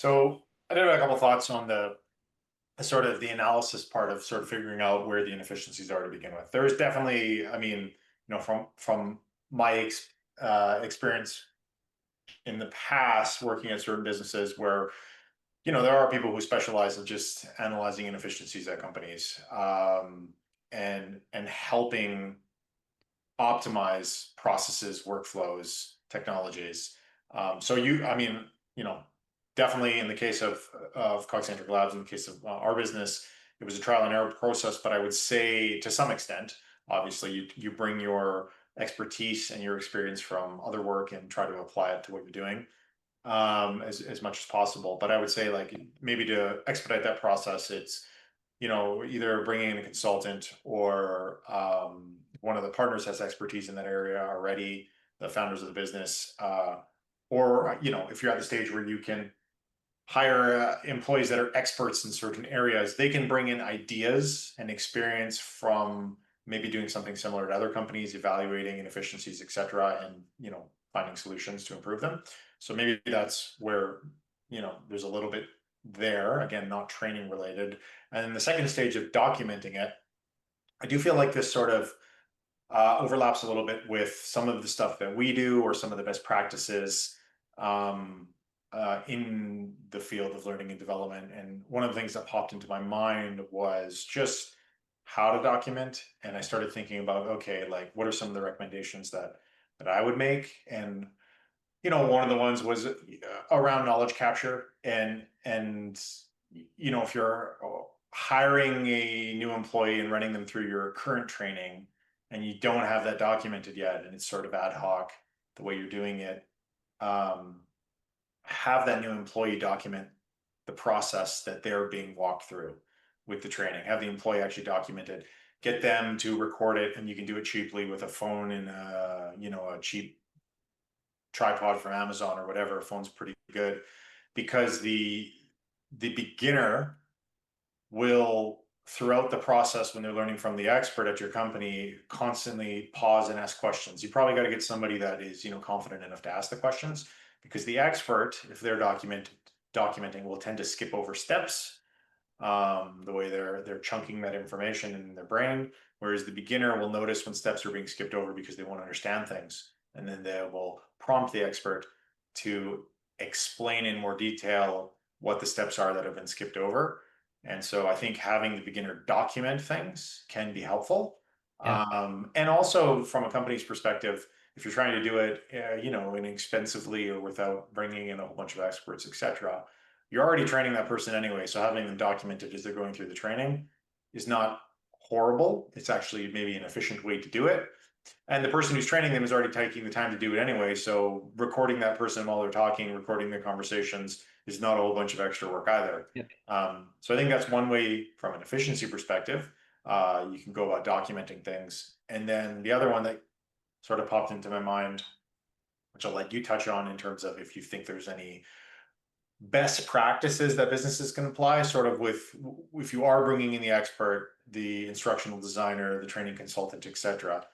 So I did have a couple thoughts on the sort of the analysis part of sort of figuring out where the inefficiencies are to begin with. There's definitely, I mean, from my experience in the past working at certain businesses where, there are people who specialize in just analyzing inefficiencies at companies, and helping optimize processes, workflows, technologies. I mean, you know, definitely in the case of Cogcentric Labs, in the case of our business, it was a trial and error process. But I would say to some extent, obviously, you bring your expertise and your experience from other work and try to apply it to what you're doing, as much as possible. But I would say, like, maybe to expedite that process, it's either bringing in a consultant or one of the partners has expertise in that area already, the founders of the business, or if you're at the stage where you can hire employees that are experts in certain areas, they can bring in ideas and experience from maybe doing something similar to other companies, evaluating inefficiencies, et cetera, and finding solutions to improve them. So maybe that's where there's a little bit there, again, not training related. And then the second stage of documenting it, I do feel like this sort of overlaps a little bit with some of the stuff that we do or some of the best practices in the field of learning and development. And one of the things that popped into my mind was just how to document. And I started thinking about, okay, like, what are some of the recommendations that I would make? And one of the ones was around knowledge capture, and if you're hiring a new employee and running them through your current training and you don't have that documented yet, and it's sort of ad hoc the way you're doing it, have that new employee document the process that they're being walked through with the training. Have the employee actually document it. Get them to record it, and you can do it cheaply with a phone and a cheap tripod from Amazon or whatever. Phone's pretty good, because the beginner will, throughout the process when they're learning from the expert at your company, constantly pause and ask questions. You probably got to get somebody that is confident enough to ask the questions, because the expert, if they're documenting, will tend to skip over steps, the way they're chunking that information in their brain, whereas the beginner will notice when steps are being skipped over because they won't understand things, and then they will prompt the expert to explain in more detail what the steps are that have been skipped over. And so I think having the beginner document things can be helpful. Yeah. And also from a company's perspective, if you're trying to do it, inexpensively or without bringing in a whole bunch of experts, et cetera, you're already training that person anyway. So having them documented as they're going through the training is not horrible. It's actually maybe an efficient way to do it. And the person who's training them is already taking the time to do it anyway. So recording that person while they're talking, recording their conversations, is not a whole bunch of extra work either. Yeah. So I think that's one way from an efficiency perspective. You can go about documenting things. And then the other one that sort of popped into my mind, which I'll let you touch on in terms of if you think there's any best practices that businesses can apply, sort of with, if you are bringing in the expert, the instructional designer, the training consultant, et cetera,